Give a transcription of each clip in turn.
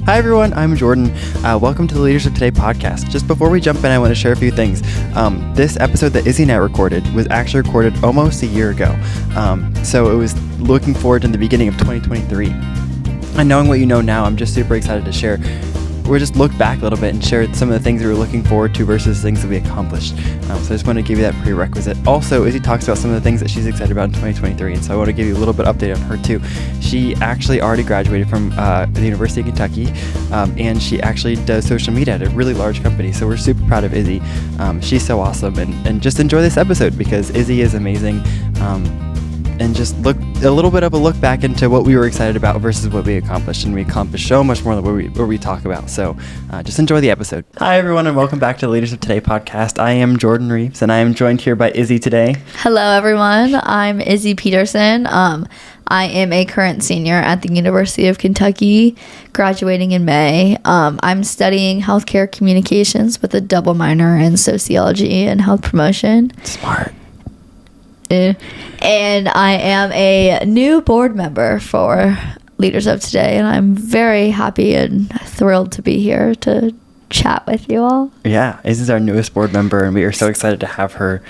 Hi everyone, I'm Jordan. Welcome to the Leaders of Today podcast. Just before we jump in, I want to share a few things. This episode that Izzy and I recorded was actually recorded almost a year ago. So it was looking forward to the beginning of 2023. And knowing what you know now, I'm just super excited to share. We'll just look back a little bit and share some of the things we were looking forward to versus things that we accomplished. So I just want to give you that prerequisite. Also, Izzy talks about some of the things that she's excited about in 2023, and so I want to give you a little bit update on her too. She actually already graduated from the University of Kentucky, and she actually does social media at a really large company, so we're super proud of Izzy. She's so awesome, and just enjoy this episode because Izzy is amazing. And just look a little bit of a look back into what we were excited about versus what we accomplished, and we accomplished so much more than what we talk about. So just enjoy the episode. Hi everyone, and welcome back to the Leaders of Today podcast. I am Jordan Reeves, and I am joined here by Izzy today. Hello everyone, I'm Issy Peterson. I am a current senior at the University of Kentucky, graduating in May. I'm studying healthcare communications with a double minor in sociology and health promotion. Smart. And I am a new board member for Leaders of Today, and I'm very happy and thrilled to be here to chat with you all. Yeah, Izzy's our newest board member, and we are so excited to have her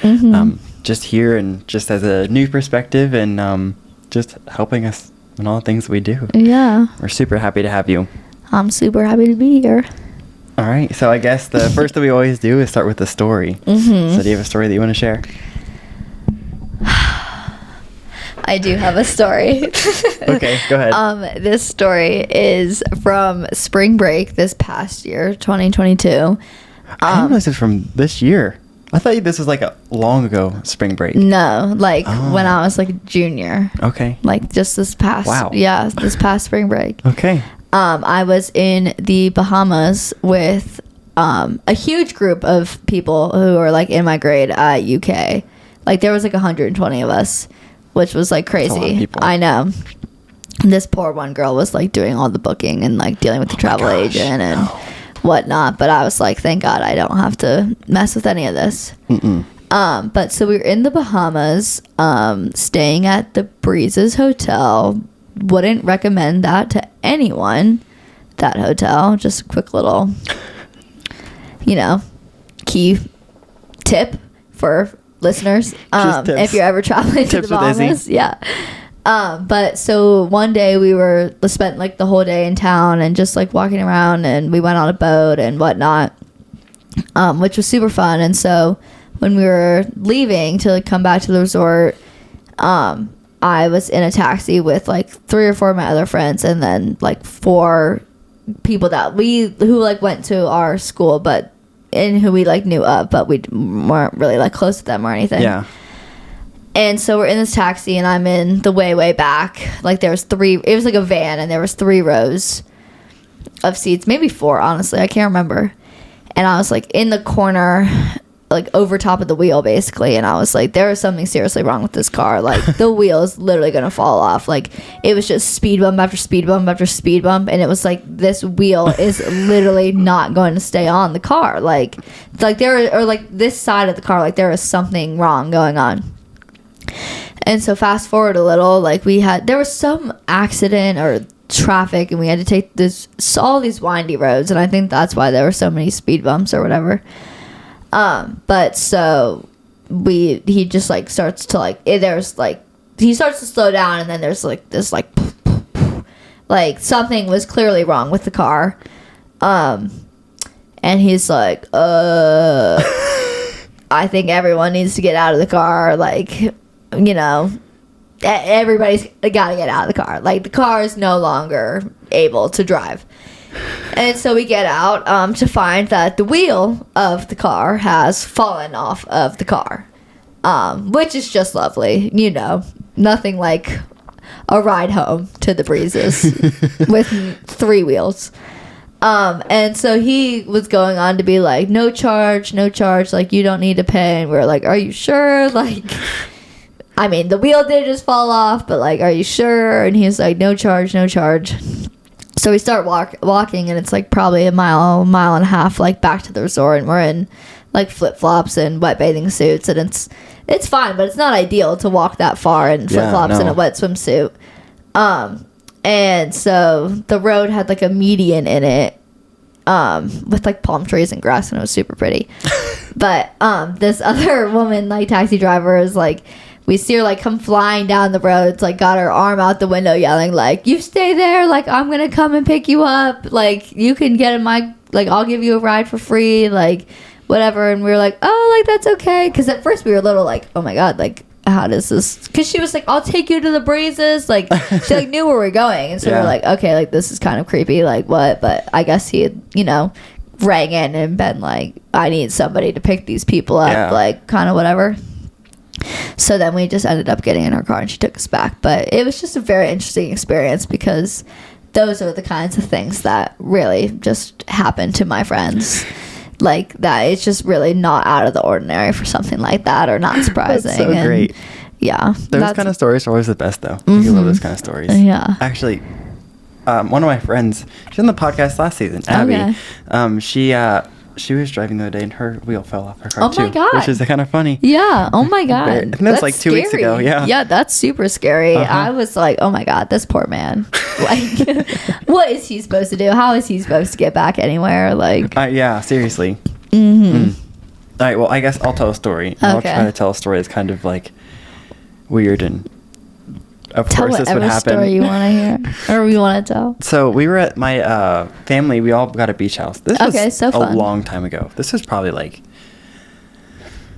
just here and just as a new perspective and just helping us in all the things we do. Yeah. We're super happy to have you. I'm super happy to be here. All right, so I guess the first that we always do is start with the story. So do you have a story that you want to share? I do have a story. Okay, go ahead. This story is from spring break this past year, 2022. I didn't realize it was from this year. I thought this was like a long ago spring break. No, like when I was like a junior. Okay. Like just this past. Wow. Yeah, this past spring break. Okay. I was in the Bahamas with a huge group of people who are like in my grade at UK. Like there was like 120 of us, which was like crazy. That's a lot of people. I know. This poor one girl was like doing all the booking and like dealing with the travel agent and whatnot. But I was like, thank God I don't have to mess with any of this. But so we were in the Bahamas, staying at the Breezes Hotel. Wouldn't recommend that to anyone, that hotel. Just a quick little, key tip for listeners, if you're ever traveling to the Bahamas. But so one day we spent like the whole day in town and just like walking around, and we went on a boat and whatnot, which was super fun. And so when we were leaving to like come back to the resort, I was in a taxi with like 3 or 4 of my other friends, and then like 4 people who like went to our school, and who we like knew of, but we weren't really like close to them or anything. Yeah. And so we're in this taxi, and I'm in the way back. Like it was like a van, and there was 3 rows of seats, maybe 4, honestly, I can't remember. And I was like in the corner, like over top of the wheel basically, and I was like, there is something seriously wrong with this car. Like the wheel is literally gonna fall off. Like it was just speed bump after speed bump after speed bump, and it was like this wheel is literally not going to stay on the car. Like this side of the car, like there is something wrong going on. And so fast forward a little, like there was some accident or traffic, and we had to take all these windy roads, and I think that's why there were so many speed bumps or whatever. But so he just like starts to like, he starts to slow down, and then there's like this like something was clearly wrong with the car. And he's like, I think everyone needs to get out of the car. Like, everybody's got to get out of the car. Like the car is no longer able to drive. And so we get out to find that the wheel of the car has fallen off of the car, which is just lovely. Nothing like a ride home to the Breezes with 3 wheels. And so he was going on to be like, no charge, like you don't need to pay. And we were like, are you sure? Like, I mean, the wheel did just fall off, but like, are you sure? And he's like, no charge. So we start walking, and it's like probably a mile and a half like back to the resort, and we're in like flip-flops and wet bathing suits, and it's fine, but it's not ideal to walk that far in flip-flops and a wet swimsuit. And so the road had like a median in it, with like palm trees and grass, and it was super pretty. But this other woman, like taxi driver, is like, we see her like come flying down the road. It's like got her arm out the window yelling like, you stay there, like I'm gonna come and pick you up, like you can get in my, like I'll give you a ride for free, like whatever. And we were like, oh, like that's okay, because at first we were a little like, oh my god, like how does this, because she was like, I'll take you to the breezes, like she like knew where we're going. And so we were like, okay, like this is kind of creepy, like what? But I guess he had, you know, rang in and been like, I need somebody to pick these people up, like kind of whatever. So then we just ended up getting in her car and she took us back. But it was just a very interesting experience, because those are the kinds of things that really just happen to my friends. Like that, it's just really not out of the ordinary for something like that, or not surprising. That's so great. Yeah. Those kind of stories are always the best, though. You love those kind of stories. Yeah. Actually, one of my friends, she's on the podcast last season, Abby. Okay. She was driving the other day and her wheel fell off her car too. Oh my god. Which is kind of funny. Yeah. Oh my god. I think that's like 2 weeks ago. Yeah. Yeah, that's super scary. I was like, oh my god, this poor man. Like, what is he supposed to do? How is he supposed to get back anywhere? Like, yeah, seriously. All right. Well, I guess I'll tell a story. Okay. I'll try to tell a story that's kind of like weird, and of course this would happen. Tell whatever story you want to hear or you want to tell. So we were at my family. We all got a beach house. This was so fun. A long time ago. This was probably like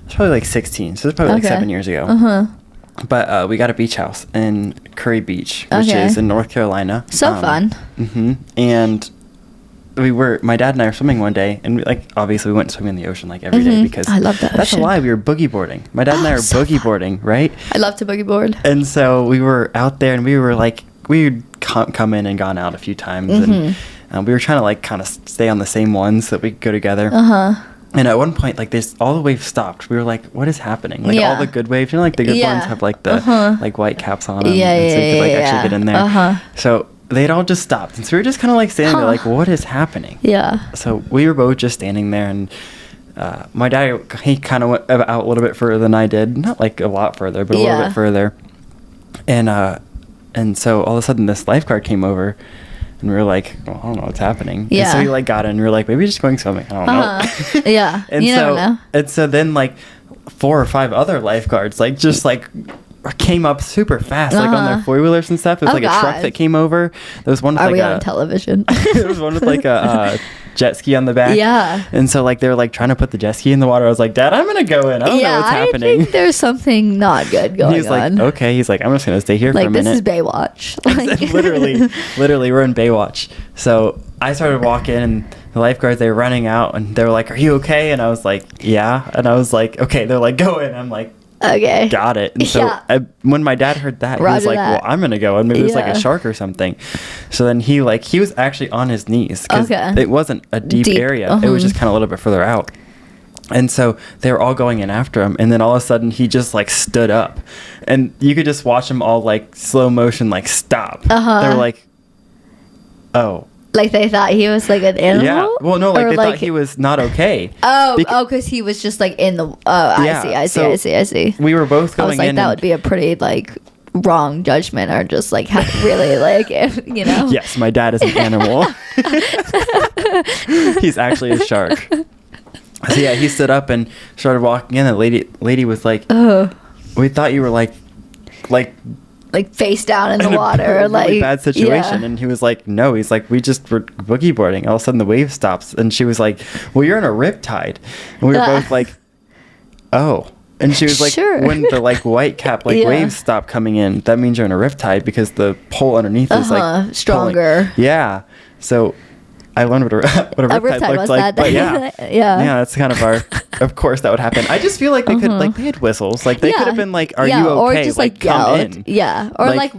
16. So it was probably like 7 years ago. But we got a beach house in Curry Beach, which is in North Carolina. So fun. And my dad and I were swimming one day, and obviously we went swimming in the ocean like every day, because I love the ocean. That's a lie. We were boogie boarding. My dad and I were boogie boarding, right? I love to boogie board. And so we were out there, and we were like, we'd come in and gone out a few times, and we were trying to like kind of stay on the same ones so that we could go together. And at one point, like all the waves stopped. We were like, "What is happening?" Like all the good waves, like the good ones have like the like white caps on them, and so you could like actually get in there. So they'd all just stopped, and so we were just kind of like standing there, like, "What is happening?" Yeah. So we were both just standing there, and my dad, he kind of went out a little bit further than I did, not like a lot further, but a little bit further. And so all of a sudden, this lifeguard came over. And we were like, well, I don't know what's happening. Yeah. And so we like got in and we were like, maybe just going swimming. I don't know. Yeah. And you never know. And so then like 4 or 5 other lifeguards like just like came up super fast, like on their 4-wheelers and stuff. It was like a truck that came over. There was one with like on television? There was one with like a jet ski on the back. Yeah. And so like they were like trying to put the jet ski in the water. I was like, Dad, I'm gonna go in. I don't know what's happening. I think there's something not good going on. He's like, okay. He's like, I'm just gonna stay here for a minute. This is Baywatch. literally, we're in Baywatch. So I started walking, and the lifeguards, they were running out, and they were like, are you okay? And I was like, yeah. And I was like, okay. They're like, go in. I'm like, okay, got it. And so when my dad heard that, he was like, well, I'm gonna go, and maybe it was like a shark or something. So then he was actually on his knees, because it wasn't a deep area. It was just kind of a little bit further out. And so they were all going in after him, and then all of a sudden he just like stood up, and you could just watch them all like slow motion like stop. They were like, oh. Like they thought he was like an animal? Yeah. Well, no, like they thought he was not okay. Because he was just like in the... I see. We were both going in. I was like, that would be a pretty like wrong judgment, or just like really like, you know? Yes, my dad is an animal. He's actually a shark. So yeah, he stood up and started walking in. The lady was like, oh, we thought you were like face down in the water, a really bad situation. And he was like, no. He's like, we just were boogie boarding. All of a sudden the wave stops, and she was like, well, you're in a riptide. And we were both like, oh. And she was like, when the like white cap waves stop coming in, that means you're in a riptide, because the pole underneath is like stronger. Pulling. Yeah. So I learned what a riptide looked like. But yeah, that's kind of our. Of course, that would happen. I just feel like they could they had whistles. Like they could have been like, "Are you okay?" Or just like come in. Yeah, or like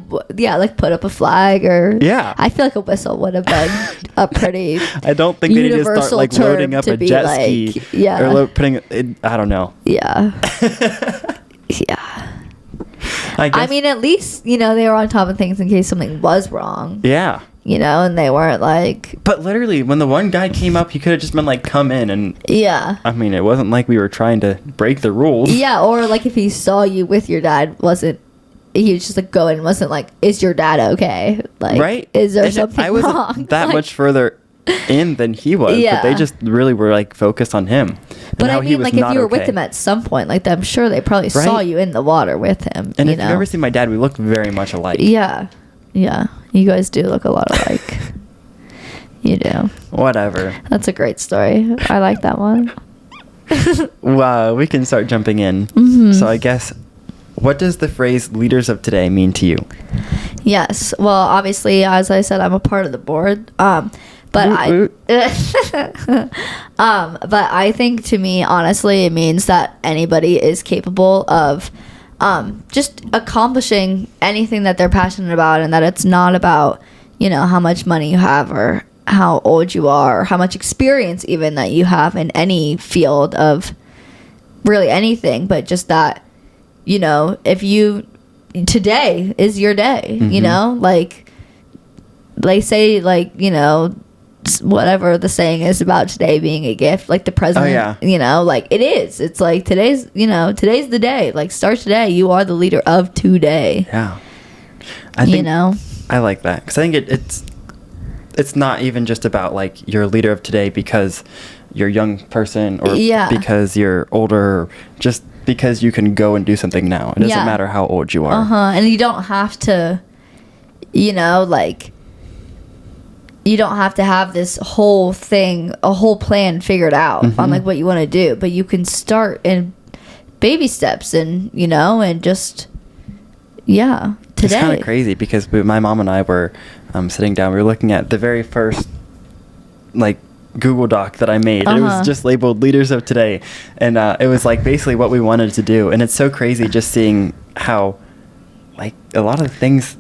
put up a flag, or I feel like a whistle would have been a pretty. I don't think they need to start like loading up a jet ski. Yeah, or putting it. I don't know. Yeah. Yeah. I mean, at least they were on top of things in case something was wrong. Yeah. And they weren't like... But literally, when the one guy came up, he could have just been like, come in, and... Yeah. I mean, it wasn't like we were trying to break the rules. Yeah, or like if he saw you with your dad, wasn't he was just like going and wasn't like, is your dad okay? Like, right? Is there something I wasn't wrong? that like, much further in than he was. Yeah. But they just really were like focused on him. But I mean, like, if you were with him at some point, like, I'm sure they probably saw you in the water with him. And if you've ever seen my dad, we look very much alike. Yeah. Yeah. You guys do look a lot alike. You do. Whatever. That's a great story. I like that one. Wow, we can start jumping in. So I guess, what does the phrase leaders of today mean to you? Yes. Well, obviously, as I said, I'm a part of the board. But I think, to me, honestly, it means that anybody is capable of just accomplishing anything that they're passionate about, and that it's not about, how much money you have or how old you are or how much experience even that you have in any field of really anything, but just that, if you, today is your day, like they say, like, whatever the saying is about today being a gift, like the president, like it is, it's like today's the day, like start today, you are the leader of today. I think, I like that, because I think it's not even just about like you're a leader of today because you're a young person or because you're older, or just because you can go and do something now. It doesn't matter how old you are. And you don't have to, like, you don't have to have this whole thing, a whole plan figured out on like what you want to do, but you can start in baby steps and, and just, today. It's kind of crazy because my mom and I were sitting down. We were looking at the very first, like, Google Doc that I made. It was just labeled Leaders of Today. And it was, like, basically what we wanted to do. And it's so crazy just seeing how, like, a lot of the things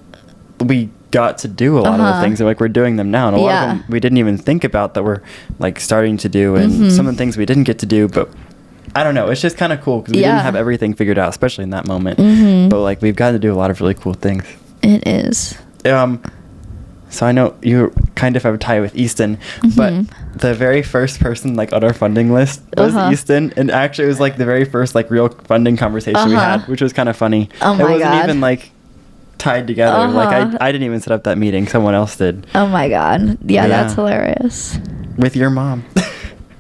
we got to do, a lot of the things, like, we're doing them now. And a lot of them we didn't even think about that we're, like, starting to do. And some of the things we didn't get to do, but I don't know. It's just kind of cool because we didn't have everything figured out, especially in that moment. But, like, we've got to do a lot of really cool things. It is. So I know you kind of have a tie with Easton, but the very first person, like, on our funding list was Easton. And actually, it was, like, the very first, like, real funding conversation we had, which was kind of funny. Oh, my God. It wasn't even, like, tied together. Like, I didn't even set up that meeting. Someone else did. Oh, my God. Yeah, that's hilarious. With your mom.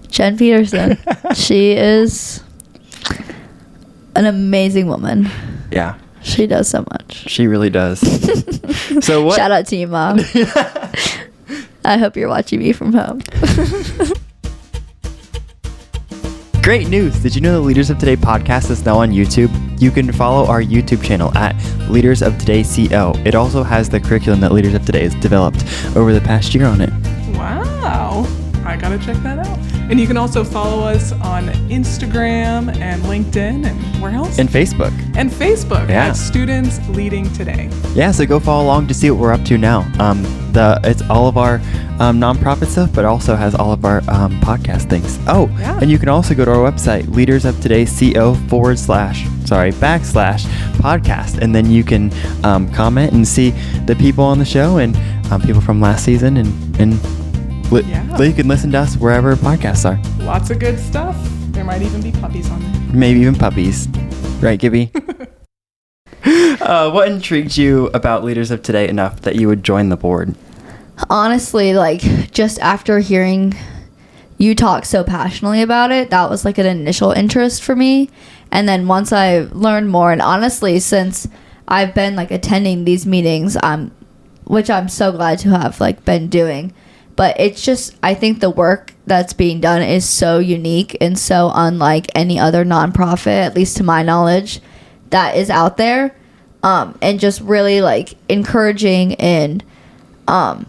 Jen Peterson. She is an amazing woman. Yeah. She does so much. She really does. So what? Shout out to you, Mom. I hope you're watching me from home. Great news! Did you know the Leaders of Today podcast is now on YouTube? You can follow our YouTube channel at Leaders of Today CO. It also has the curriculum that Leaders of Today has developed over the past year on it. Wow. I gotta check that out. And you can also follow us on Instagram and LinkedIn and where else? And Facebook. And Facebook at Students Leading Today. Yeah, so go follow along to see what we're up to now. It's all of our nonprofit stuff, but also has all of our podcast things. And you can also go to our website, leadersoftoday.co/podcast, and then you can comment and see the people on the show and people from last season and you can listen to us wherever podcasts are. Lots of good stuff. There might even be puppies on there. Maybe even puppies. Right, Gibby? What intrigued you about Leaders of Today enough that you would join the board? Honestly, like, just after hearing you talk so passionately about it, that was like an initial interest for me. And then once I learned more, and honestly, since I've been like attending these meetings, which I'm so glad to have like been doing, but it's just, I think the work that's being done is so unique and so unlike any other nonprofit, at least to my knowledge, that is out there. And just really like encouraging and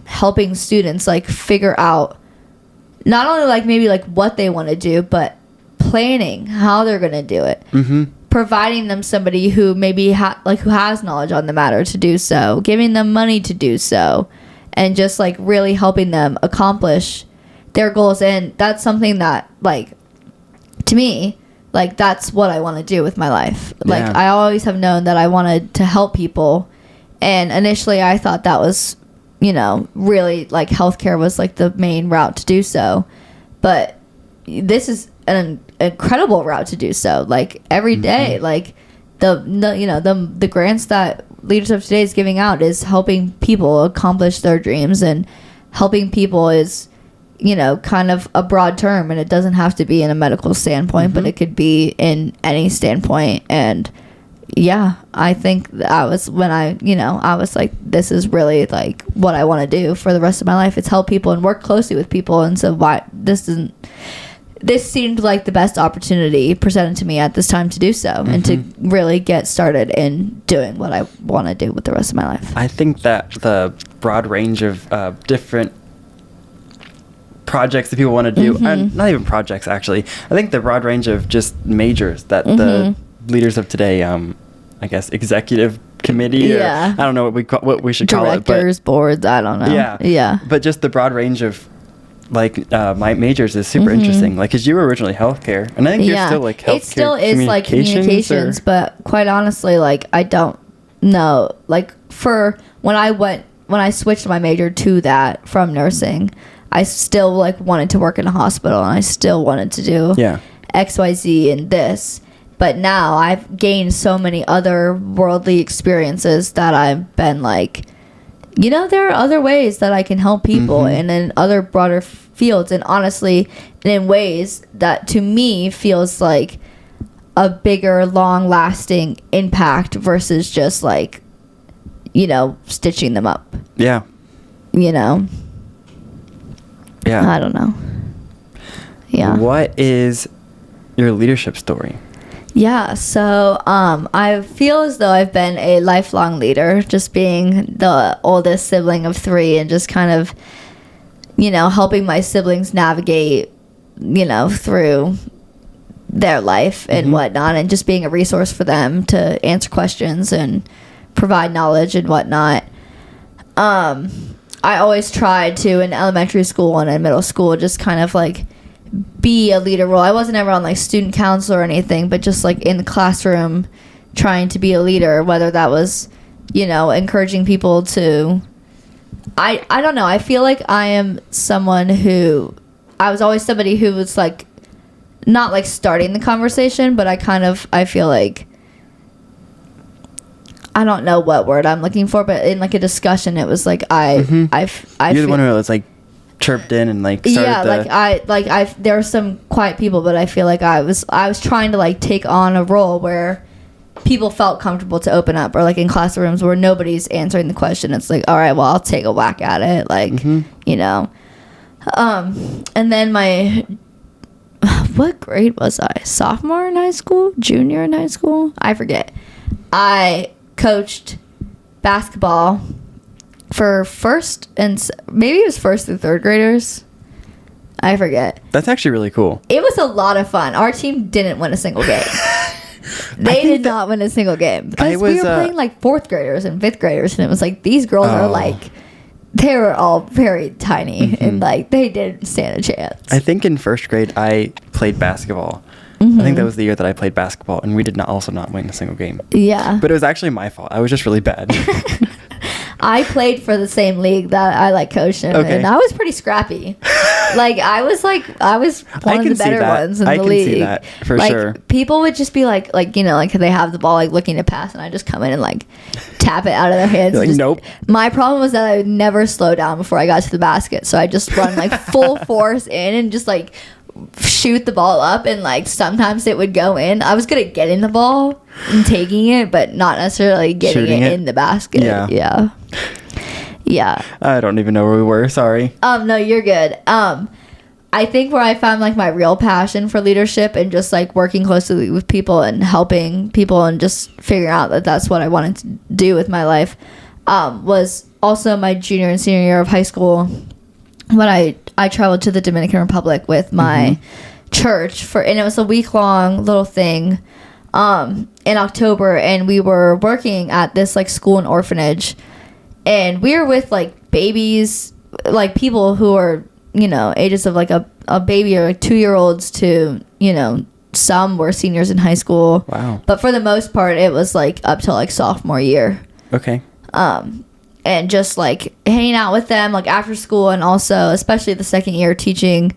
helping students like figure out not only like maybe like what they want to do, but planning how they're going to do it. Providing them somebody who maybe who has knowledge on the matter to do so, giving them money to do so, and just like really helping them accomplish their goals. And that's something that, like, to me, like, that's what I want to do with my life. Like, I always have known that I wanted to help people, and initially I thought that was, really like healthcare was like the main route to do so, but this is an incredible route to do so. Like, every day, like the grants that Leaders of Today is giving out is helping people accomplish their dreams, and helping people is, you know, kind of a broad term, and it doesn't have to be in a medical standpoint, but it could be in any standpoint. And yeah, I think that I was like, this is really like what I want to do for the rest of my life. It's help people and work closely with people. And so this seemed like the best opportunity presented to me at this time to do so, and to really get started in doing what I want to do with the rest of my life. I think that the broad range of different projects that people want to do, and not even projects actually, I think the broad range of just majors that the Leaders of Today, I guess, executive committee, or I don't know what we should call it, directors, boards, I don't know. Yeah. But just the broad range of like my majors is super interesting. Like, because you were originally healthcare, and I think you're still like healthcare. It still is like communications, but quite honestly, like I don't know. Like for when I switched my major to that from nursing, I still like wanted to work in a hospital, and I still wanted to do XYZ and this. But now I've gained so many other worldly experiences that I've been like, you know, there are other ways that I can help people, and in other broader fields, and honestly, in ways that to me feels like a bigger, long-lasting impact versus just like, you know, stitching them up. Yeah. You know? Yeah. I don't know. Yeah. What is your leadership story? Yeah, so I feel as though I've been a lifelong leader, just being the oldest sibling of 3, and just kind of, you know, helping my siblings navigate, you know, through their life and whatnot, and just being a resource for them to answer questions and provide knowledge and whatnot. I always tried to, in elementary school and in middle school, just kind of like be a leader role. I wasn't ever on like student council or anything, but just like in the classroom trying to be a leader, whether that was, you know, encouraging people to, I don't know. I feel like I am someone who, I was always somebody who was like, not like starting the conversation, but I feel like, I don't know what word I'm looking for, but in like a discussion, it was like you're the one who was like chirped in and like started there were some quiet people, but I feel like I was trying to like take on a role where people felt comfortable to open up, or like in classrooms where nobody's answering the question, it's like, all right, well, I'll take a whack at it, like you know. And then what grade was I? Sophomore in high school? Junior in high school? I forget. I coached basketball for first and maybe it was first through third graders. I forget. That's actually really cool. It was a lot of fun. Our team didn't win a single game. They did not win a single game because we were playing like fourth graders and fifth graders, and it was like these girls are like, they were all very tiny and like they didn't stand a chance. I think in first grade I played basketball. I think that was the year that I played basketball, and we did not win a single game. Yeah. But it was actually my fault. I was just really bad. I played for the same league that I like coached in, and I was pretty scrappy. I was one of the better ones in the league. I can see that for sure. People would just be like you know, like they have the ball like looking to pass, and I just come in and like tap it out of their hands. You're like, nope. My problem was that I would never slow down before I got to the basket, so I just run like full force in and just like shoot the ball up, and like sometimes it would go in. I was good at getting the ball and taking it, but not necessarily getting it in the basket. Yeah. I don't even know where we were. Sorry. No, you're good. I think where I found like my real passion for leadership and just like working closely with people and helping people and just figuring out that that's what I wanted to do with my life was also my junior and senior year of high school, when I traveled to the Dominican Republic with my church and it was a week-long little thing in October, and we were working at this like school and orphanage, and we were with like babies, like people who are, you know, ages of like a baby or like 2-year-olds to, you know, some were seniors in high school. Wow. But for the most part, it was like up to like sophomore year. Okay. And just like hanging out with them like after school, and also especially the second year teaching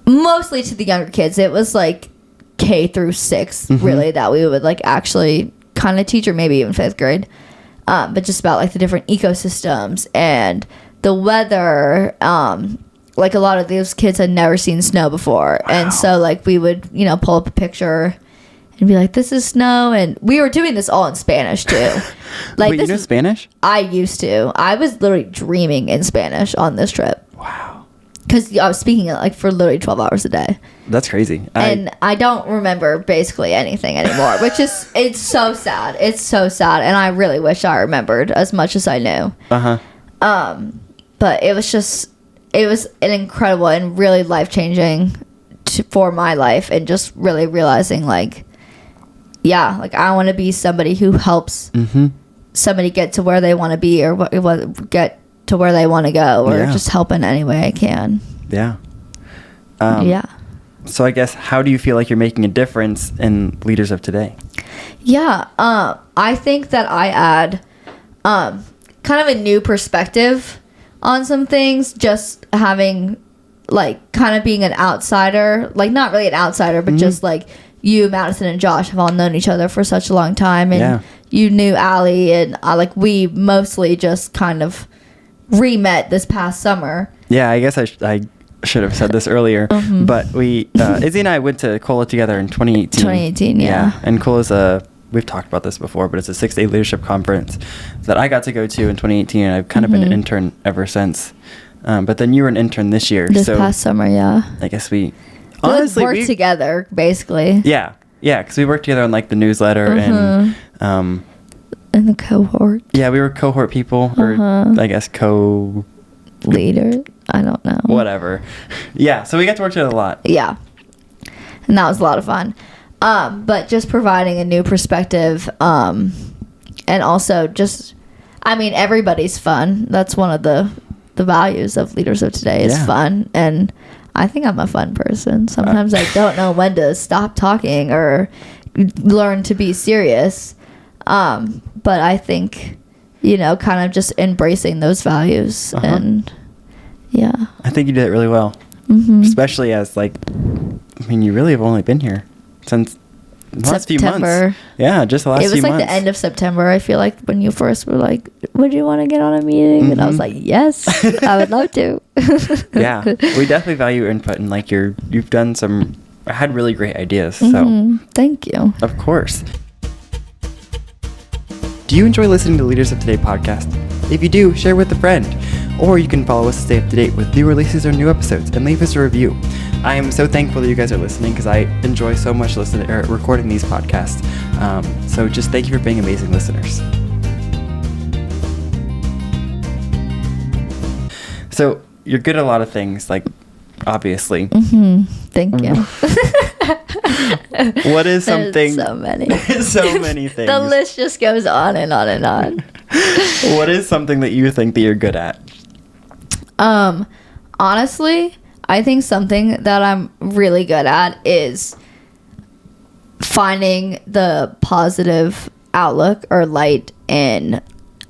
mostly to the younger kids. It was like K through 6 really that we would like actually kind of teach, or maybe even 5th grade. But just about like the different ecosystems and the weather. Like a lot of those kids had never seen snow before. Wow. And so like we would, pull up a picture and be like, this is snow. And we were doing this all in Spanish too. Like, wait, you know Spanish? I used to. I was literally dreaming in Spanish on this trip. Wow. Because I was speaking it like for literally 12 hours a day. That's crazy. And I don't remember basically anything anymore, which is, it's so sad. It's so sad. And I really wish I remembered as much as I knew. But it was an incredible and really life-changing for my life, and just really realizing like, yeah, like I want to be somebody who helps somebody get to where they want to be, or get to where they want to go, or just help in any way I can. Yeah. So I guess, how do you feel like you're making a difference in leaders of today? Yeah. I think that I add kind of a new perspective on some things, just having like kind of being an outsider, like not really an outsider, but just like you, Madison, and Josh have all known each other for such a long time, and you knew Allie, and like we mostly just kind of re-met this past summer. Yeah, I guess I should have said this earlier, but we Izzy and I went to COLA together in 2018. Yeah. And COLA's we've talked about this before, but it's a 6-day leadership conference that I got to go to in 2018, and I've kind of been an intern ever since. But then you were an intern this year. This past summer, yeah. I guess we worked together, basically. Yeah, because we worked together on like the newsletter and the cohort. Yeah, we were cohort people, or I guess leader. I don't know. Whatever. Yeah, so we got to work together a lot. Yeah, and that was a lot of fun. But just providing a new perspective, and also just, I mean, everybody's fun. That's one of the values of leaders of today is fun. And I think I'm a fun person. Sometimes I don't know when to stop talking or learn to be serious. But I think, kind of just embracing those values. And I think you did it really well. Especially as like, I mean, you really have only been here since the last few months. Yeah, just the last few months. It was like the end of September, I feel like, when you first were like, would you want to get on a meeting? And I was like, yes, I would love to. Yeah, we definitely value your input, and like you've done had really great ideas. So thank you. Of course. Do you enjoy listening to Leaders of Today podcast? If you do, share with a friend. Or you can follow us to stay up to date with new releases or new episodes, and leave us a review. I am so thankful that you guys are listening, because I enjoy so much recording these podcasts. So just thank you for being amazing listeners. So you're good at a lot of things, like, obviously. Thank you. What is something? There's so many. So many things. The list just goes on and on and on. What is something that you think that you're good at? Honestly, I think something that I'm really good at is finding the positive outlook or light in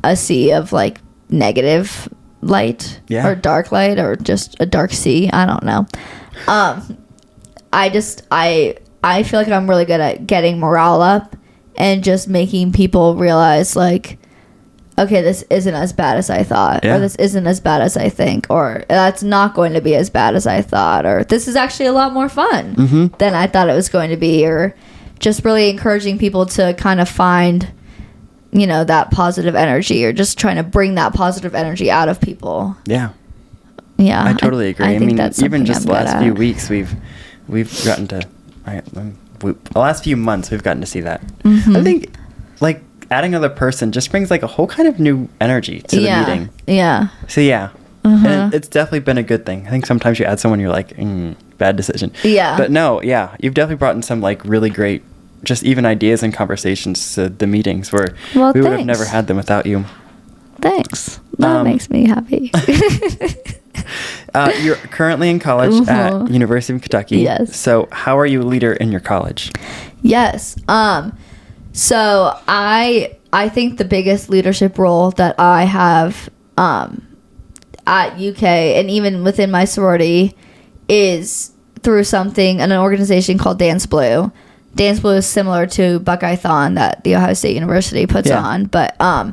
a sea of like negative light or dark light, or just a dark sea. I don't know. I feel like I'm really good at getting morale up and just making people realize like, okay, this isn't as bad as I thought, or this isn't as bad as I think, or that's not going to be as bad as I thought, or this is actually a lot more fun than I thought it was going to be, or just really encouraging people to kind of find, that positive energy, or just trying to bring that positive energy out of people. Yeah, I totally agree. I mean, even just the last few weeks, we've gotten to, the last few months, we've gotten to see that. I think, like, adding another person just brings like a whole kind of new energy to the meeting. Yeah. So and it's definitely been a good thing. I think sometimes you add someone, you're like, bad decision. Yeah. But no, you've definitely brought in some like really great, just even ideas and conversations to the meetings where we would have never had them without you. Thanks. That makes me happy. You're currently in college at University of Kentucky. Yes. So how are you a leader in your college? Yes. So I think the biggest leadership role that I have at UK, and even within my sorority, is through an organization called Dance Blue Dance Blue is similar to Buckeye-thon that the Ohio State University puts on, but I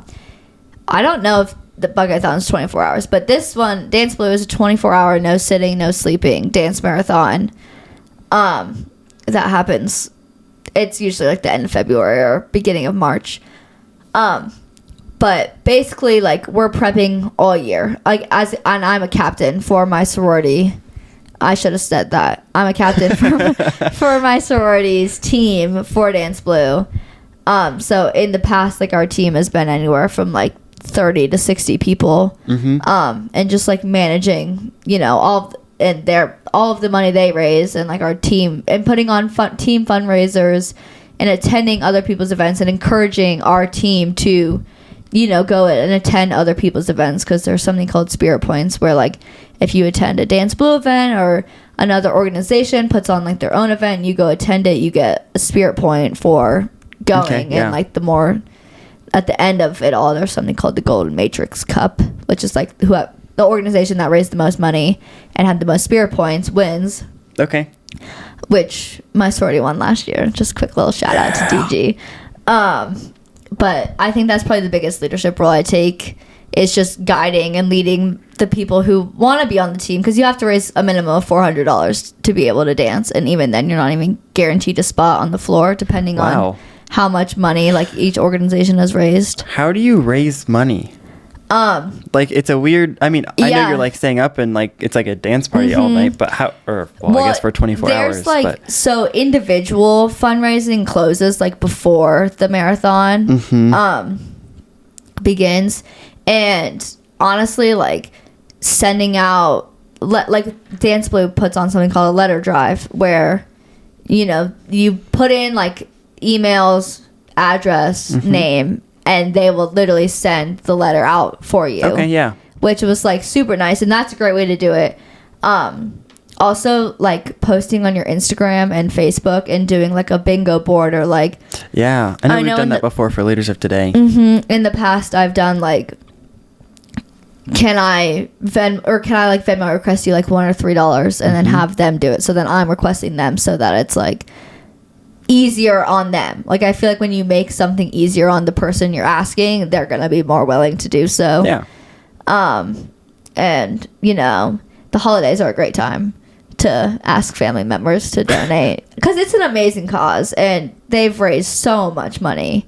don't know if the Buckeye-thon is 24 hours, but this one, Dance Blue, is a 24-hour, no sitting, no sleeping dance marathon that happens. It's usually like the end of February or beginning of March. But basically, like, we're prepping all year. Like, and I'm a captain for my sorority. I should have said that. I'm a captain for my sorority's team for Dance Blue. So in the past, like, our team has been anywhere from like 30 to 60 people. And just like managing, you know, all of the money they raise, and like our team, and putting on team fundraisers and attending other people's events and encouraging our team to, you know, go and attend other people's events, because there's something called Spirit Points, where like if you attend a Dance Blue event or another organization puts on like their own event and you go attend it, you get a Spirit Point for going. And like the more at the end of it all, there's something called the Golden Matrix Cup, which is like the organization that raised the most money and had the most Spirit Points wins. Okay. Which my sorority won last year. Just quick little shout out to DG. But I think that's probably the biggest leadership role I take, is just guiding and leading the people who want to be on the team, because you have to raise a minimum of $400 to be able to dance, and even then you're not even guaranteed a spot on the floor, depending on how much money like each organization has raised. How do you raise money? Like, it's a weird, I mean, I know you're like staying up and like it's like a dance party all night, but I guess for 24 hours. Like, so individual fundraising closes like before the marathon begins, and honestly, like sending out like Dance Blue puts on something called a letter drive, where, you know, you put in like emails, address, name, and they will literally send the letter out for you. Okay, yeah. Which was like super nice, and that's a great way to do it. Also, like posting on your Instagram and Facebook and doing like a bingo board, or like, I know we've done that before for Leadership Today. In the past, I've done like, can I like Venmo request you like $1 or $3 and then have them do it, so then I'm requesting them, so that it's like easier on them. Like, I feel like when you make something easier on the person you're asking, they're gonna be more willing to do so. And you know, the holidays are a great time to ask family members to donate, because it's an amazing cause, and they've raised so much money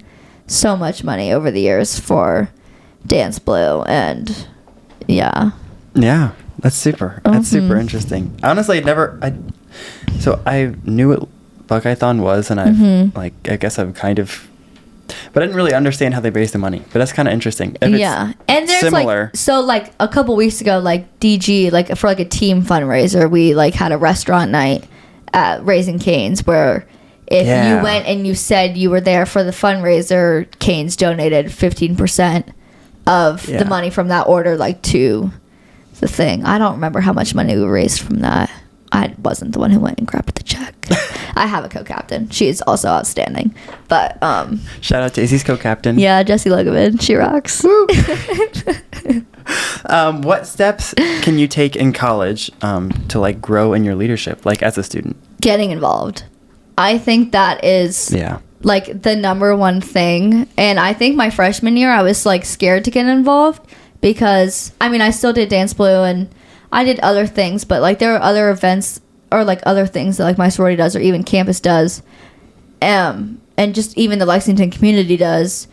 over the years for Dance Blue. And that's super interesting. Honestly, I knew it Buckeye-thon was, and I've like, I guess I've kind of, but I didn't really understand how they raised the money. But that's kind of interesting. And there's similar, like, so like a couple weeks ago, like DG, like for like a team fundraiser, we like had a restaurant night at Raising Cane's, where if you went and you said you were there for the fundraiser, Cane's donated 15% of the money from that order, like to the thing. I don't remember how much money we raised from that. I wasn't the one who went and grabbed the check. I have a co-captain. She is also outstanding. But shout out to Issy's co-captain. Yeah, Jessie Logovid. She rocks. What steps can you take in college to like grow in your leadership, like as a student? Getting involved. I think that is like the number one thing. And I think my freshman year I was like scared to get involved, because I mean, I still did Dance Blue and I did other things, but like there are other events or like other things that like my sorority does, or even campus does, and just even the Lexington community does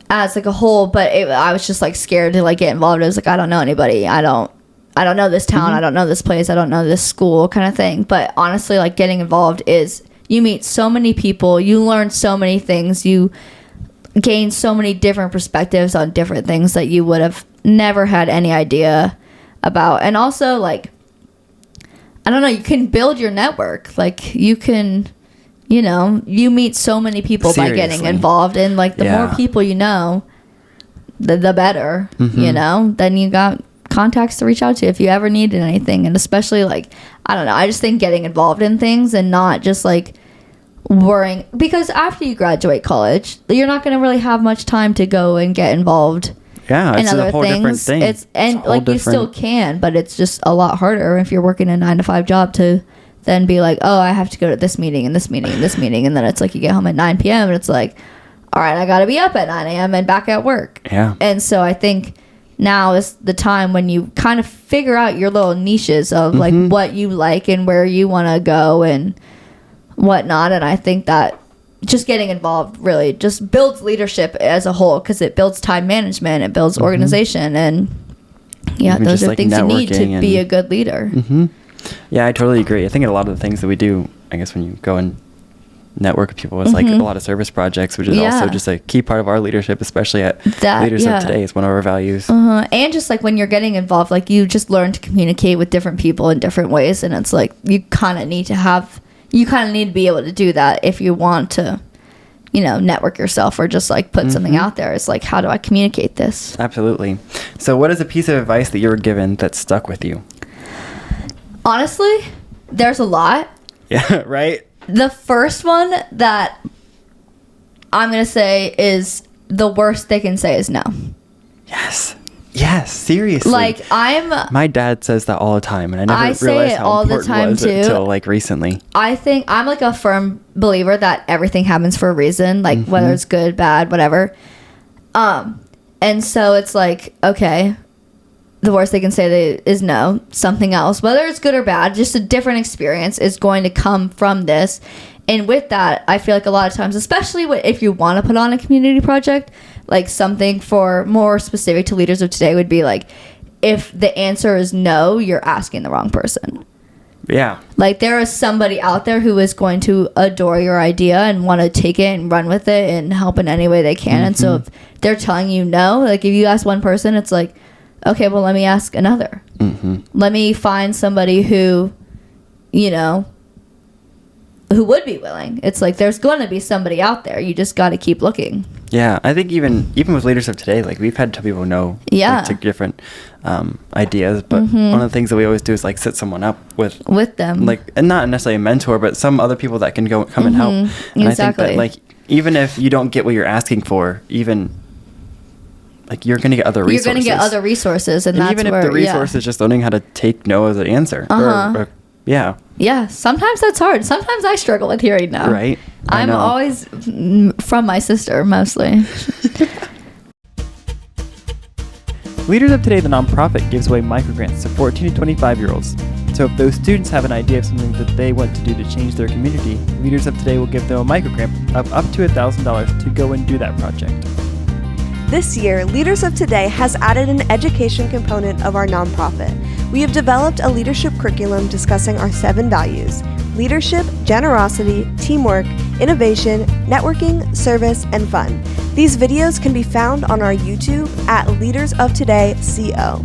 as like a whole. But I was just like scared to like get involved. I was like, I don't know anybody. I don't know this town. I don't know this place. I don't know this school, kind of thing. But honestly, like getting involved is, you meet so many people, you learn so many things, you gain so many different perspectives on different things that you would have never had any idea about. And also, like, I don't know, you can build your network. Like, you can, you know, you meet so many people by getting involved, and like the more people you know, the better. You know, then you got contacts to reach out to if you ever needed anything. And especially, like, I don't know, I just think getting involved in things and not just like worrying, because after you graduate college, you're not going to really have much time to go and get involved. It's a whole different thing. You still can, but it's just a lot harder if you're working a 9-to-5 job to than be like, oh, I have to go to this meeting and this meeting and this meeting. And then it's like you get home at 9 p.m. and it's like, all right, I got to be up at 9 a.m. and back at work. Yeah. And so I think now is the time when you kind of figure out your little niches of like what you like and where you want to go and whatnot. And I think that just getting involved really just builds leadership as a whole, because it builds time management, it builds organization, and even those are like things you need to be a good leader. Yeah, I totally agree. I think a lot of the things that we do, I guess when you go and network with people, it's like a lot of service projects, which is also just a key part of our leadership, especially at Leaders of Today. It's one of our values. And just like when you're getting involved, like you just learn to communicate with different people in different ways, and it's like you kind of need to be able to do that if you want to, network yourself or just like put something out there. It's like, how do I communicate this? Absolutely. So what is a piece of advice that you were given that stuck with you? Honestly, there's a lot. Yeah, right? The first one that I'm going to say is the worst they can say is no. Yes, seriously. Like, my dad says that all the time, and I never realized how important it was until like recently. I think I'm like a firm believer that everything happens for a reason, like whether it's good, bad, whatever. And so it's like, okay, the worst they can say is no. Something else, whether it's good or bad, just a different experience is going to come from this. And with that, I feel like a lot of times, especially if you want to put on a community project, like something for more specific to Leaders of Today would be like, if the answer is no, you're asking the wrong person. Yeah. Like there is somebody out there who is going to adore your idea and want to take it and run with it and help in any way they can. And so if they're telling you no, like if you ask one person, it's like, okay, well, let me ask another. Let me find somebody who, who would be willing. It's like there's going to be somebody out there. You just got to keep looking. Yeah, I think even with Leaders of Today, like we've had to tell people no to different ideas. But one of the things that we always do is like set someone up with them, like, and not necessarily a mentor, but some other people that can come and help. And I think that like even if you don't get what you're asking for, even like you're going to get other resources. You're going to get other resources, and that's even if the resource is just learning how to take no as an answer. Yeah, sometimes that's hard. Sometimes I struggle with hearing no. Right. I'm always from my sister, mostly. Leaders of Today, the nonprofit, gives away microgrants to 14 to 25-year-olds. So if those students have an idea of something that they want to do to change their community, Leaders of Today will give them a microgrant of up to $1,000 to go and do that project. This year, Leaders of Today has added an education component of our nonprofit. We have developed a leadership curriculum discussing our 7 values: leadership, generosity, teamwork, innovation, networking, service, and fun. These videos can be found on our YouTube at Leaders of Today CO.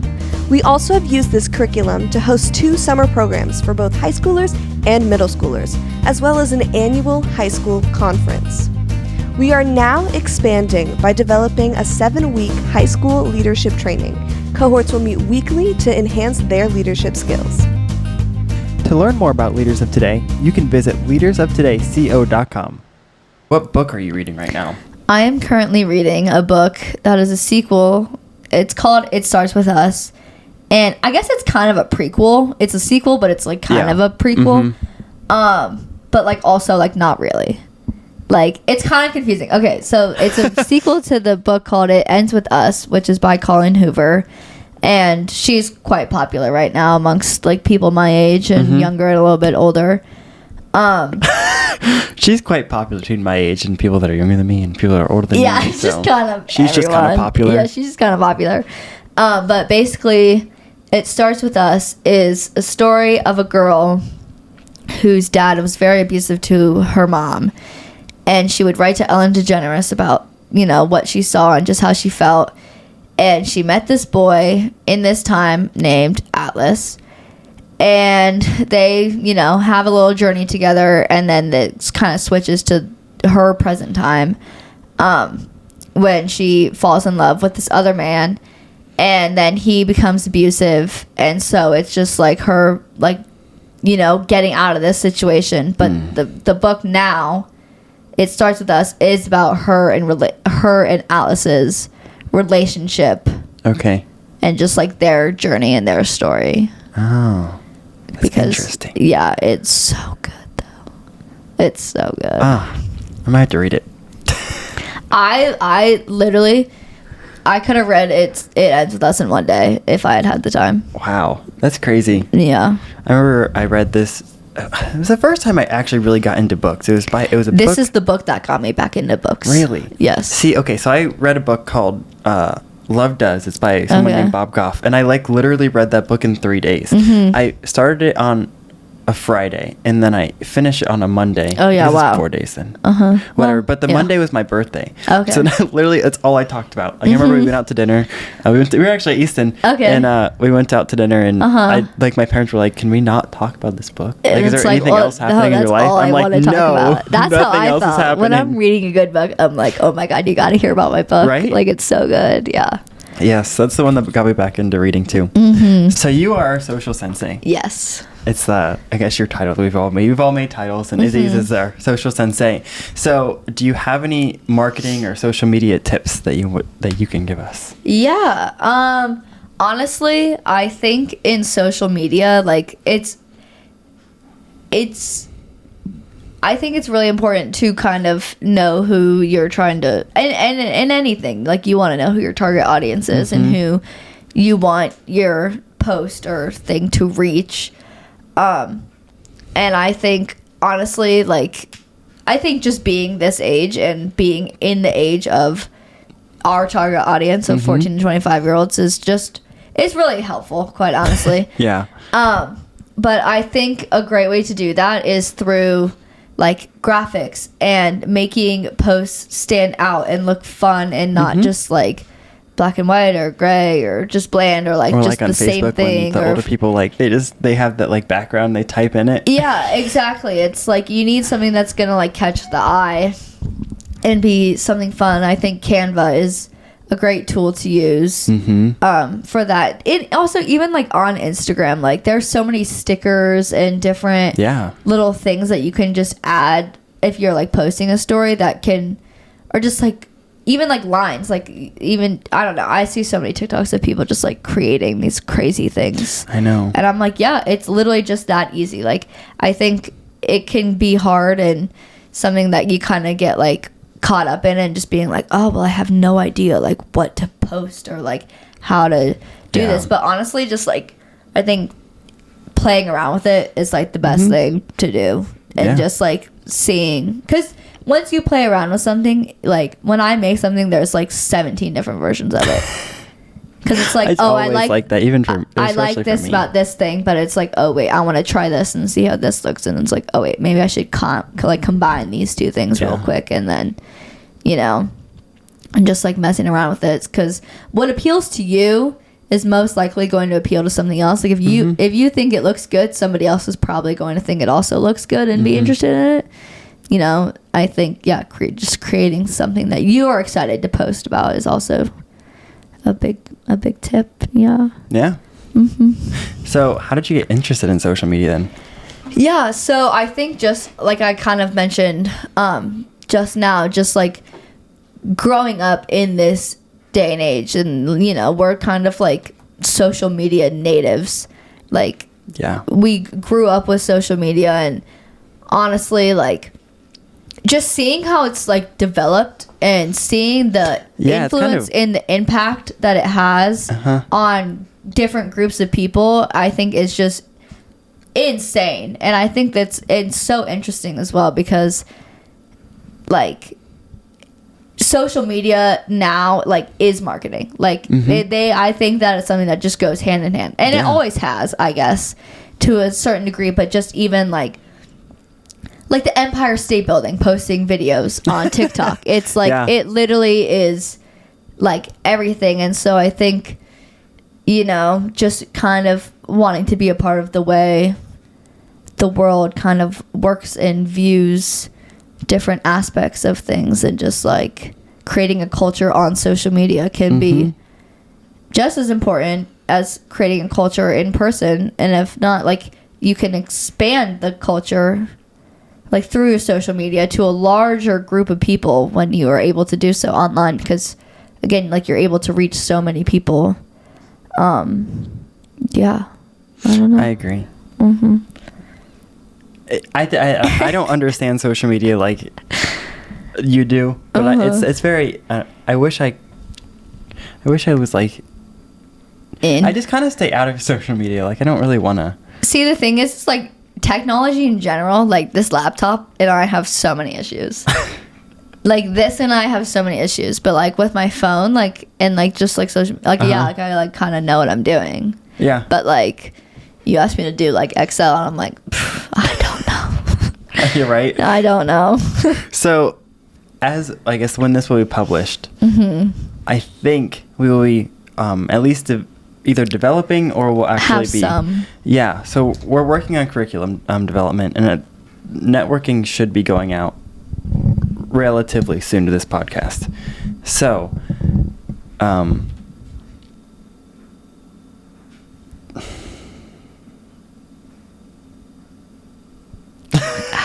We also have used this curriculum to host 2 summer programs for both high schoolers and middle schoolers, as well as an annual high school conference. We are now expanding by developing a 7-week high school leadership training. Cohorts will meet weekly to enhance their leadership skills. To learn more about Leaders of Today, you can visit leadersoftodayco.com. What book are you reading right now? I am currently reading a book that is a sequel. It's called It Starts With Us. And I guess it's kind of a prequel. It's a sequel, but it's like kind of a prequel. But like also like not really. Like, it's kind of confusing. Okay, so it's a sequel to the book called It Ends With Us, which is by Colleen Hoover. And she's quite popular right now amongst, like, people my age and younger and a little bit older. She's quite popular between my age and people that are younger than me and people that are older than me. Yeah, she's just kind of popular. Yeah, she's just kind of popular. But basically, It Starts With Us is a story of a girl whose dad was very abusive to her mom. And she would write to Ellen DeGeneres about, what she saw and just how she felt. And she met this boy in this time named Atlas. And they, have a little journey together. And then it kind of switches to her present time when she falls in love with this other man. And then he becomes abusive. And so it's just like her, like, getting out of this situation. But the book now... It Starts With Us is about her and Alice's relationship. Okay. And just like their journey and their story. Oh. Because, interesting. Yeah, it's so good though. It's so good. I might have to read it. I literally, I could have read It Ends With Us in One Day if I had the time. Wow, that's crazy. Yeah. I remember I read this. It was the first time I actually really got into books. It was a book. This is the book that got me back into books. Really? Yes. See, okay, so I read a book called Love Does. It's by someone named Bob Goff, and I literally read that book in 3 days. Mm-hmm. I started it on a Friday, and then I finished it on a Monday. Oh yeah, wow. 4 days then. Whatever. Well, but the Monday was my birthday. Okay. So literally, that's all I talked about. Like, I remember we went out to dinner. We were actually at Easton. Okay. And we went out to dinner, and my parents were like, "Can we not talk about this book? Like, is there anything else happening in your life?" I'm like, "No, that's how I else is felt happening." when I'm reading a good book. I'm like, "Oh my god, you got to hear about my book!" Right? Like, it's so good. Yeah. Yes, that's the one that got me back into reading too. So you are our social sensei. Yes. It's I guess your title. We've all made titles, and Izzy's is our social sensei. So, do you have any marketing or social media tips that you can give us? Yeah. Honestly, I think in social media, like I think it's really important to kind of know who you're trying to, and anything, like you want to know who your target audience is and who you want your post or thing to reach. And I think honestly, I think just being this age and being in the age of our target audience of 14 to 25-year-olds it's really helpful, quite honestly. Yeah. But I think a great way to do that is through graphics and making posts stand out and look fun and not just black and white or gray or just bland or just the Facebook same thing. When the older people they have that background, they type in it. Yeah, exactly. It's you need something that's gonna catch the eye and be something fun. I think Canva is a great tool to use for that. It also, even on Instagram, there's so many stickers and different little things that you can just add if you're posting a story that can, or just even lines, even, I don't know, I see so many TikToks of people just creating these crazy things. I know. And I'm yeah, it's literally just that easy. I think it can be hard and something that you kind of get caught up in and just being oh, well, I have no idea what to post or how to do this. But honestly, just I think playing around with it is the best thing to do. And just seeing, because once you play around with something, when I make something, there's 17 different versions of it. Because it's I like that, even for I like this about this thing, but it's oh wait, I want to try this and see how this looks, and it's oh wait, maybe I should combine these two things real quick, and then and just messing around with it, because what appeals to you is most likely going to appeal to something else. If you think it looks good, somebody else is probably going to think it also looks good and be interested in it. I think just creating something that you are excited to post about is also a big tip. Yeah. So how did you get interested in social media then? Yeah, so I think just I kind of mentioned just now, just growing up in this day and age, and we're kind of social media natives. We grew up with social media, and honestly, just seeing how it's developed and seeing the influence and the impact that it has on different groups of people, I think is just insane. And I think it's so interesting as well, because social media now is marketing. I think that it's something that just goes hand in hand, and it always has, I guess, to a certain degree. But just even the Empire State Building posting videos on TikTok. It's it literally is everything. And so I think, just kind of wanting to be a part of the way the world kind of works and views different aspects of things, and just creating a culture on social media can be just as important as creating a culture in person. And if not, you can expand the culture through your social media to a larger group of people when you are able to do so online, because again, you're able to reach so many people. I don't know. I agree. Mm-hmm. I don't understand social media like you do, but it's very. I wish I was like. I just kind of stay out of social media. Like I don't really want to. See, the thing is, it's like technology in general. Like this laptop and I have so many issues. Like this and I have so many issues, but like with my phone, like and like just like social, like yeah, like I like kind of know what I'm doing. Yeah. But like, you asked me to do like Excel, and I'm like, I don't know. You're right. I don't know. So, as I guess when this will be published, I think we will be at least either developing or will actually have be some. Yeah. So we're working on curriculum development, and networking should be going out relatively soon to this podcast. So, how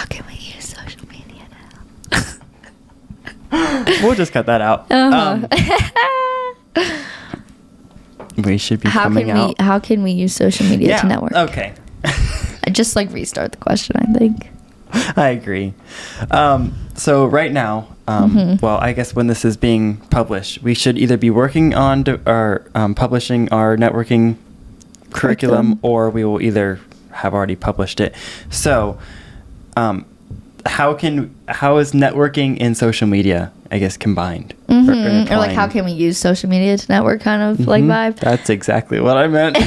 can we use social media now? We'll just cut that out. We should be coming out. How can we use social media to network? Okay. I just like restart the question, I think. I agree. So right now, well, I guess when this is being published, we should either be working on publishing our networking curriculum, or we will either have already published it. So, how is networking and social media, I guess, combined? Or like, how can we use social media to network? Kind of like vibe. That's exactly what I meant.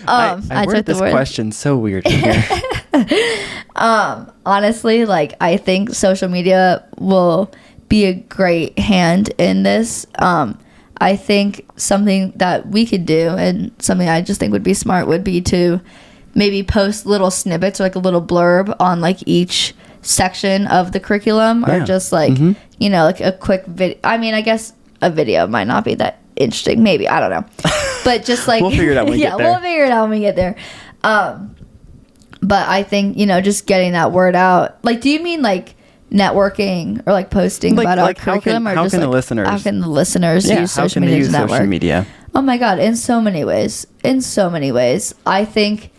I worded this question so weird in here. Honestly, like I think social media will be a great hand in this. I think something that we could do, and something I just think would be smart, would be to maybe post little snippets or like a little blurb on like each section of the curriculum, or just like you know, like a quick video. I mean, I guess a video might not be that interesting. Maybe, I don't know. But just like we'll figure it out when we get there. We'll figure it out when we get there. But I think, you know, just getting that word out. Like, do you mean like networking or like posting about our curriculum, or just like how can the listeners use social media to network? Social media? Oh my God, in so many ways. In so many ways. I think,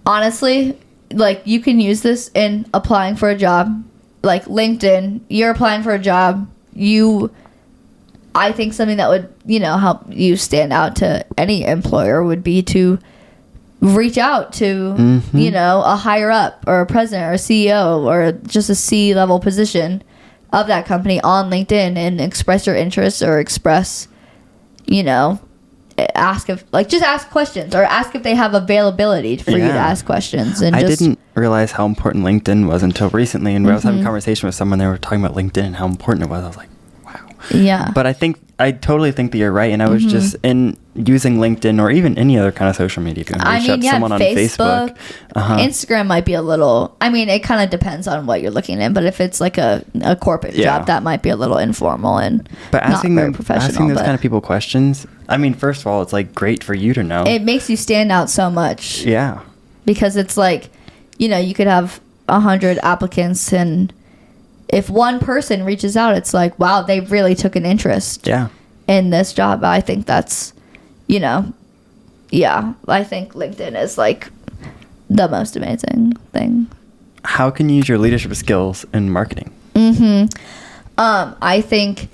honestly, like you can use this in applying for a job. Like LinkedIn, you're applying for a job. I think something that would, you know, help you stand out to any employer would be to reach out to, you know, a higher up or a president or a CEO or just a C-level position of that company on LinkedIn and express your interests, or express, you know, ask questions, or ask if they have availability for you to ask questions. And I didn't realize how important LinkedIn was until recently. And when I was having a conversation with someone, they were talking about LinkedIn and how important it was. I was like, wow. Yeah. But I totally think that you're right. And I was just using LinkedIn or even any other kind of social media. If you want to reach out to someone on Facebook. Instagram might be a little, I mean, it kind of depends on what you're looking at. But if it's like a corporate job, that might be a little informal and not very professional. Asking those kind of people questions, I mean, first of all, it's like great for you to know. It makes you stand out so much. Yeah. Because it's like, you know, you could have 100 applicants, and if one person reaches out, it's like, wow, they really took an interest in this job. I think that's, you know, I think LinkedIn is like the most amazing thing. How can you use your leadership skills in marketing? I think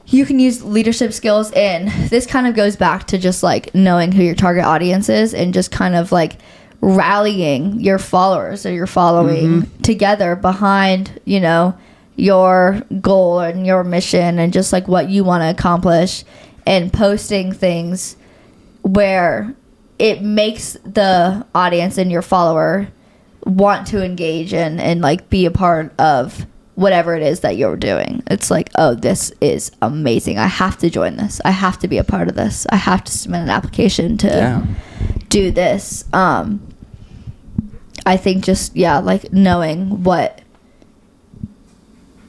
you can use leadership skills, and this kind of goes back to just like knowing who your target audience is, and just kind of like rallying your followers or your following together behind, you know, your goal and your mission, and just like what you want to accomplish, and posting things where it makes the audience and your follower want to engage in and like be a part of whatever it is that you're doing. It's like, oh, this is amazing. I have to join this. I have to be a part of this. I have to submit an application to do this. I think just, like knowing what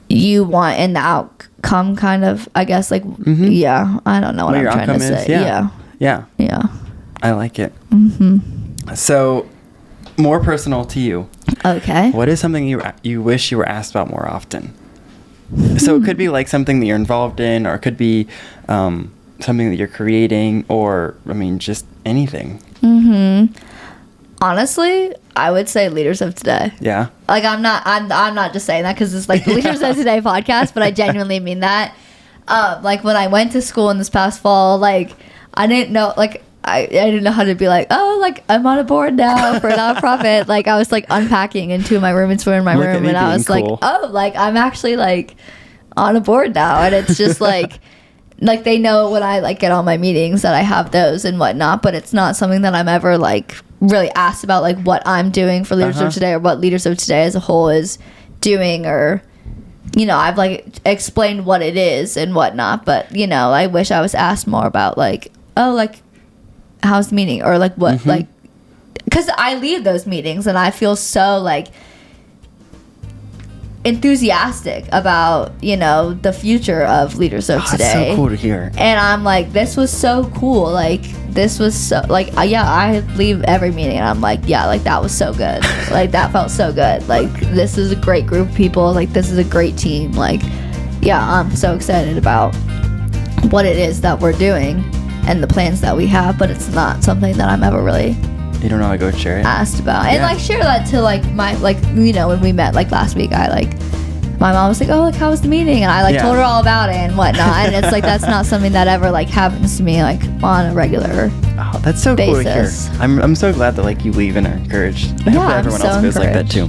you want and the outcome, kind of, I guess, like, I don't know what I'm trying to say. Yeah. I like it. So, more personal to you. Okay. What is something you wish you were asked about more often? So it could be like something that you're involved in, or it could be something that you're creating, or, I mean, just anything. Honestly, I would say leaders of today. Yeah. Like, I'm not just saying that because it's like the Leaders of Today podcast, but I genuinely mean that. Like, when I went to school in this past fall, like, I didn't know, like, I didn't know how to be like, oh, like, I'm on a board now for a nonprofit. Like, I was like unpacking, and two of my roommates were in my room, and I was cool. Like, oh, like, I'm actually like on a board now, and it's just like like they know when I like get on my meetings that I have those and whatnot, but it's not something that I'm ever like really asked about, like what I'm doing for Leaders of Today or what Leaders of Today as a whole is doing, or I've like explained what it is and whatnot, but I wish I was asked more about like, oh, like how's the meeting, or like what like, because I lead those meetings and I feel so like enthusiastic about the future of Leaders of Today. It's so cool to hear. And I'm like, this was so cool, like this was so like I leave every meeting and I'm like, yeah, like that was so good. Like that felt so good. Like this is a great group of people, like this is a great team. Like I'm so excited about what it is that we're doing and the plans that we have, but it's not something that I'm ever really, you don't know how to go share it, asked about. And like share that to like my, like when we met like last week, I like, my mom was like, oh, like how was the meeting, and I like told her all about it and whatnot. And it's like that's not something that ever like happens to me like on a regular that's so basis. Cool to hear. I'm so glad that like you leave and are encouraged. I hope that everyone else feels like that too.